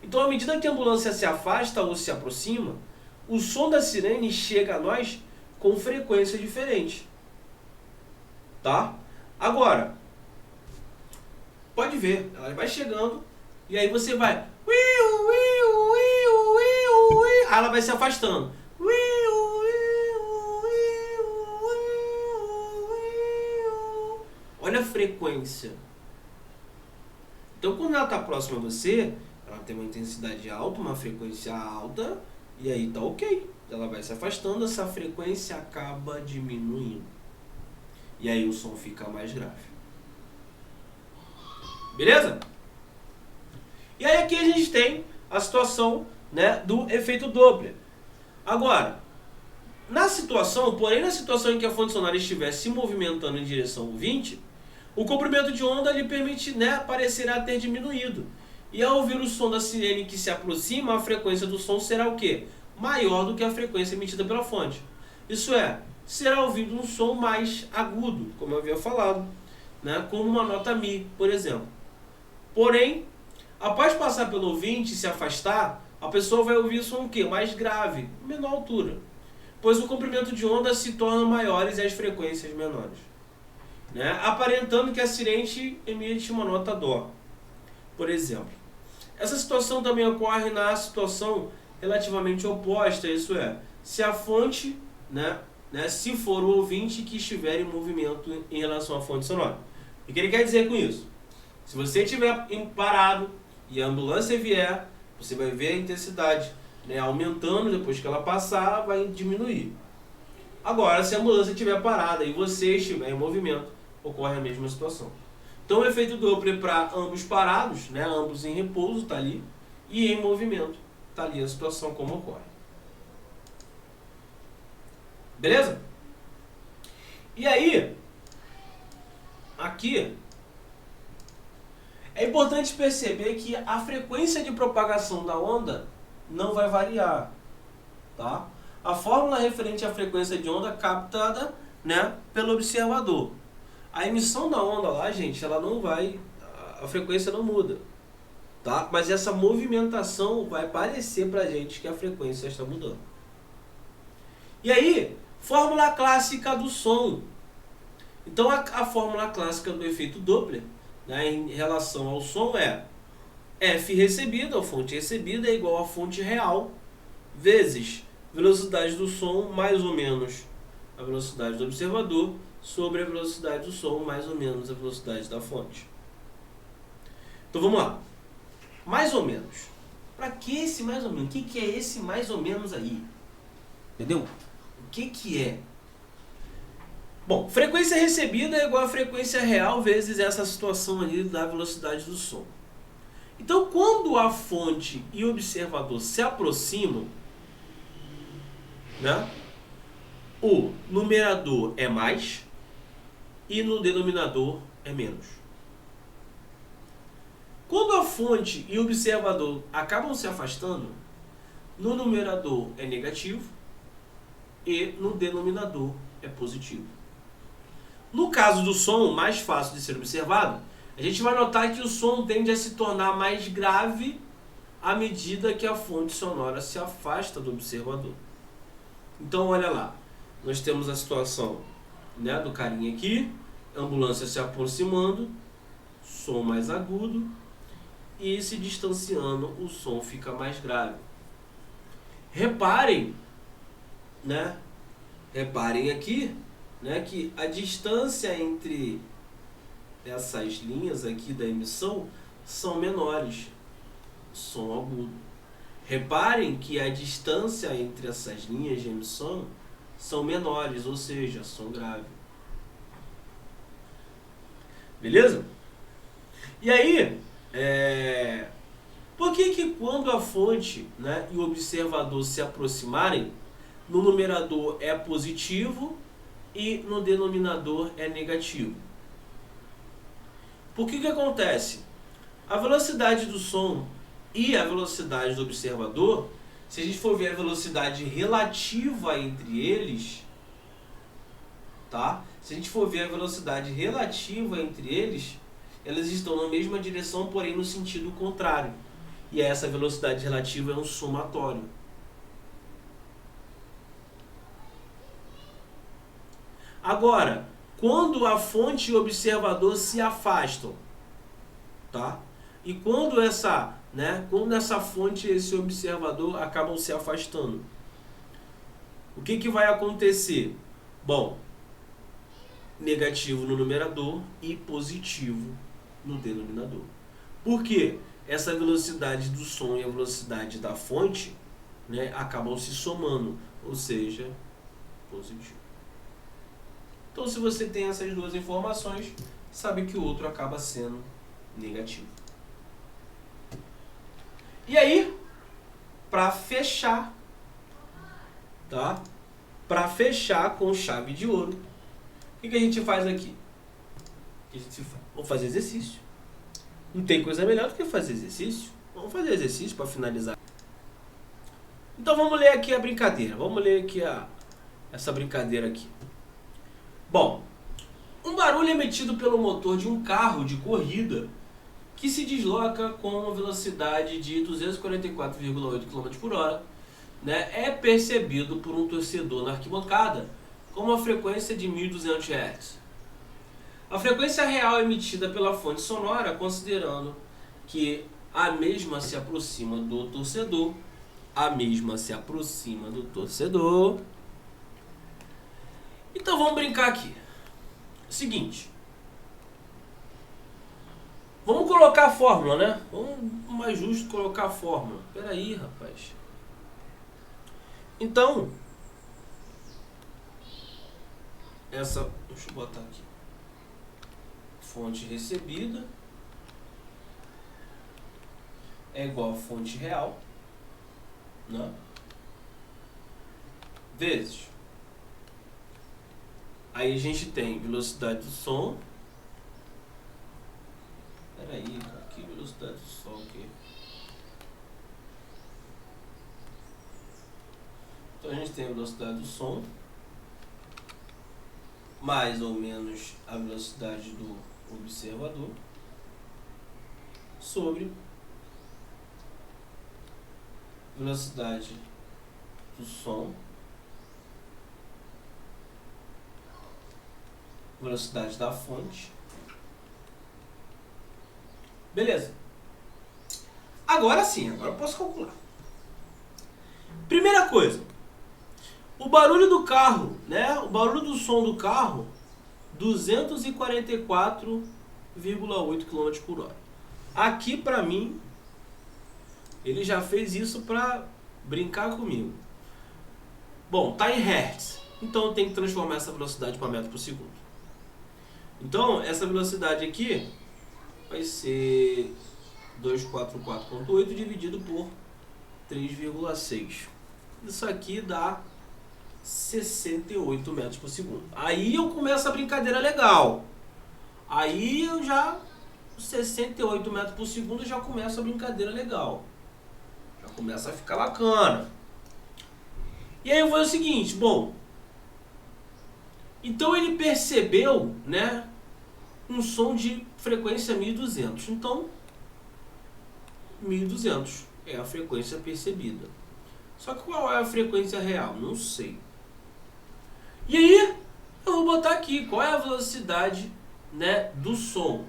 Então, à medida que a ambulância se afasta ou se aproxima, o som da sirene chega a nós com frequência diferente. Tá? Agora, pode ver, ela vai chegando e aí você vai... Aí ela vai se afastando. Olha a frequência. Então, quando ela está próxima a você, ela tem uma intensidade alta, uma frequência alta, e aí tá ok. Ela vai se afastando, essa frequência acaba diminuindo. E aí o som fica mais grave. Beleza? E aí aqui a gente tem a situação, né, do efeito Doppler. Agora, na situação em que a fonte sonora estiver se movimentando em direção ao ouvinte, o comprimento de onda lhe permite, né, parecerá ter diminuído. E ao ouvir o som da sirene que se aproxima, a frequência do som será o quê? Maior do que a frequência emitida pela fonte. Isso é, será ouvido um som mais agudo, como eu havia falado, né, como uma nota Mi, por exemplo. Porém, após passar pelo ouvinte e se afastar, a pessoa vai ouvir som o quê? Mais grave, menor altura, pois o comprimento de onda se torna maiores e as frequências menores, né, aparentando que a sirene emite uma nota Dó, por exemplo. Essa situação também ocorre na situação relativamente oposta, isso é, se a fonte, se for o ouvinte que estiver em movimento em relação à fonte sonora. O que ele quer dizer com isso? Se você estiver parado e a ambulância vier, você vai ver a intensidade, né, aumentando, depois que ela passar, vai diminuir. Agora, se a ambulância estiver parada e você estiver em movimento, ocorre a mesma situação. Então o efeito Doppler para ambos parados, né, ambos em repouso, está ali, e em movimento, está ali a situação como ocorre. Beleza? E aí, aqui, é importante perceber que a frequência de propagação da onda não vai variar, tá? A fórmula referente à frequência de onda captada, né, pelo observador. A emissão da onda lá, gente, ela não vai, a frequência não muda, tá? Mas essa movimentação vai parecer pra gente que a frequência está mudando. E aí, fórmula clássica do som. Então a fórmula clássica do efeito Doppler, né, em relação ao som é F recebida, a fonte recebida, é igual a fonte real, vezes velocidade do som mais ou menos a velocidade do observador, sobre a velocidade do som mais ou menos a velocidade da fonte. Então vamos lá. Mais ou menos. Para que esse mais ou menos? O que é esse mais ou menos aí? Entendeu? O que é? Bom, frequência recebida é igual a frequência real vezes essa situação ali da velocidade do som. Então, quando a fonte e o observador se aproximam, né, o numerador é mais e no denominador é menos. Quando a fonte e o observador acabam se afastando, no numerador é negativo e no denominador é positivo. No caso do som, mais fácil de ser observado, a gente vai notar que o som tende a se tornar mais grave à medida que a fonte sonora se afasta do observador. Então, olha lá, nós temos a situação, né, do carinha aqui, ambulância se aproximando, som mais agudo, e se distanciando, o som fica mais grave. Reparem, né, reparem aqui, né, que a distância entre essas linhas aqui da emissão são menores, som agudo. Reparem que a distância entre essas linhas de emissão são menores, ou seja, som grave. Beleza? E aí, por que quando a fonte, né, e o observador se aproximarem, no numerador é positivo e no denominador é negativo? Por que acontece? A velocidade do som e a velocidade do observador, se a gente for ver a velocidade relativa entre eles, tá? Se a gente for ver a velocidade relativa entre eles, elas estão na mesma direção, porém no sentido contrário. E essa velocidade relativa é um somatório. Agora, quando a fonte e o observador se afastam, tá? E quando quando essa fonte e esse observador acabam se afastando, o que vai acontecer? Bom, negativo no numerador e positivo no denominador. Por quê? Essa velocidade do som e a velocidade da fonte, né, acabam se somando, ou seja, positivo. Então, se você tem essas duas informações, sabe que o outro acaba sendo negativo. E aí, para fechar, tá? Para fechar com chave de ouro, o que a gente faz aqui? Vamos fazer exercício. Não tem coisa melhor do que fazer exercício. Vamos fazer exercício para finalizar. Então vamos ler aqui a brincadeira. Vamos ler aqui essa brincadeira aqui. Bom, um barulho emitido pelo motor de um carro de corrida que se desloca com uma velocidade de 244,8 km por hora, né, é percebido por um torcedor na arquibancada com uma frequência de 1.200 Hz. A frequência real emitida pela fonte sonora, considerando que a mesma se aproxima do torcedor, Então vamos brincar aqui. Seguinte. Vamos colocar a fórmula, né? Vamos mais justo colocar a fórmula. Espera aí, rapaz. Então, deixa eu botar aqui. Fonte recebida é igual a fonte real, né? Vezes. Aí a gente tem velocidade do som. Peraí, cara, que velocidade do som aqui? Então a gente tem a velocidade do som mais ou menos a velocidade do observador sobre velocidade do som, velocidade da fonte. Beleza. Agora sim, agora eu posso calcular. Primeira coisa, o barulho do carro, né? O barulho do som do carro, 244,8 km por hora. Aqui pra mim, ele já fez isso pra brincar comigo. Bom, tá em Hertz, então eu tenho que transformar essa velocidade para metro por segundo. Então, essa velocidade aqui vai ser 244,8 dividido por 3,6. Isso aqui dá 68 metros por segundo. Aí eu começo a brincadeira legal. Aí eu já, 68 metros por segundo, já começa a brincadeira legal. Já começa a ficar bacana. E aí eu vou o seguinte, bom, então ele percebeu, né, um som de frequência 1200. Então, 1200 é a frequência percebida. Só que qual é a frequência real? Não sei. E aí, eu vou botar aqui, qual é a velocidade, né, do som?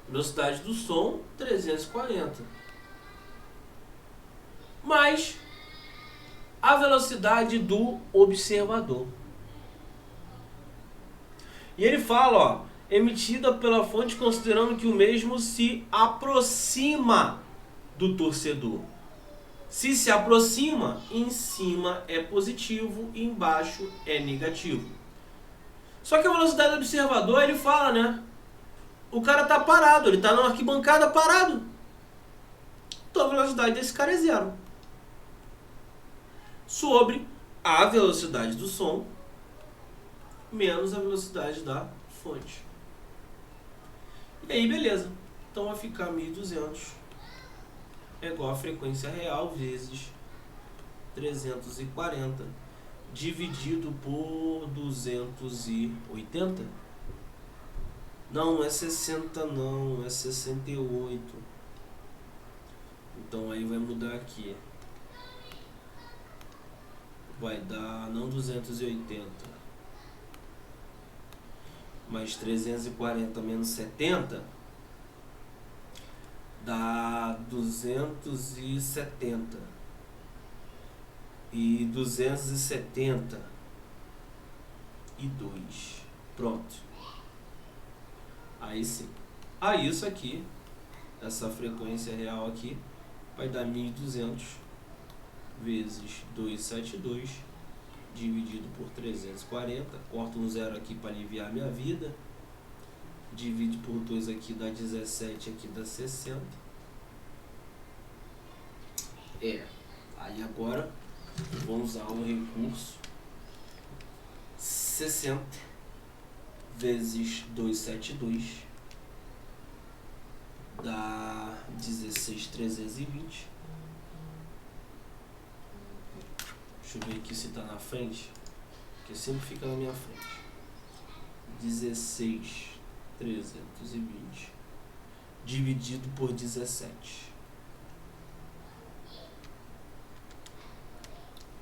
Velocidade do som, 340. Mais a velocidade do observador. E ele fala, ó, emitida pela fonte considerando que o mesmo se aproxima do torcedor. Se aproxima, em cima é positivo e embaixo é negativo. Só que a velocidade do observador, ele fala, né? O cara tá parado, ele tá na arquibancada parado. Então a velocidade desse cara é 0. Sobre a velocidade do som menos a velocidade da fonte. E aí, beleza. Então vai ficar 1200 é igual a frequência real vezes 340 dividido por 280. Não é 60 não, é 68. Então aí vai mudar aqui. Vai dar não 280, mais 340 menos 70 dá 270 e 272. Pronto. Aí sim. Aí isso aqui, essa frequência real aqui, vai dar 1200 vezes 272 dividido por 340. Corto um zero aqui para aliviar minha vida. Divide por 2 aqui dá 17, aqui dá 60. Aí agora vamos usar o recurso 60 vezes 272 dá 16.320. Deixa eu ver aqui se está na frente, porque sempre fica na minha frente. 16.320 dividido por 17.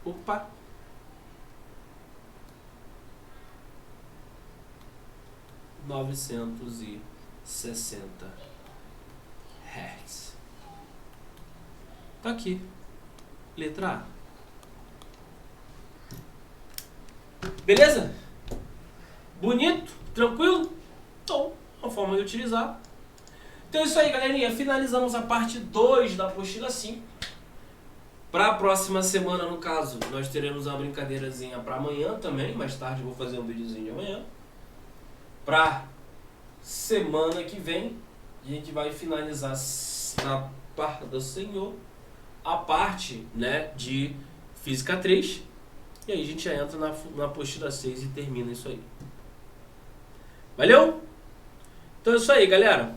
Opa! $960 Hz. Tá aqui. Letra A. Beleza? Bonito? Tranquilo? Então, uma forma de utilizar. Então é isso aí, galerinha. Finalizamos a parte 2 da apostila 5. Para a próxima semana, no caso, nós teremos uma brincadeirazinha para amanhã também. Mais tarde eu vou fazer um videozinho de amanhã. Para semana que vem, a gente vai finalizar na parte do Senhor a parte, né, de Física 3. E aí a gente já entra na apostila 6 e termina isso aí. Valeu? Então é isso aí, galera.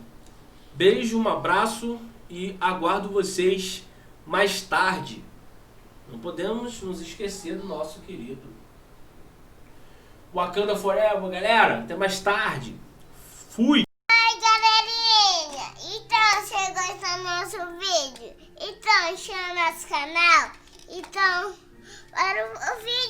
Beijo, um abraço e aguardo vocês mais tarde. Não podemos nos esquecer do nosso querido Wakanda Forever, galera. Até mais tarde. Fui! Oi, galerinha! Então, você gostou do nosso vídeo? Então, chama nosso canal. Então, para o vídeo.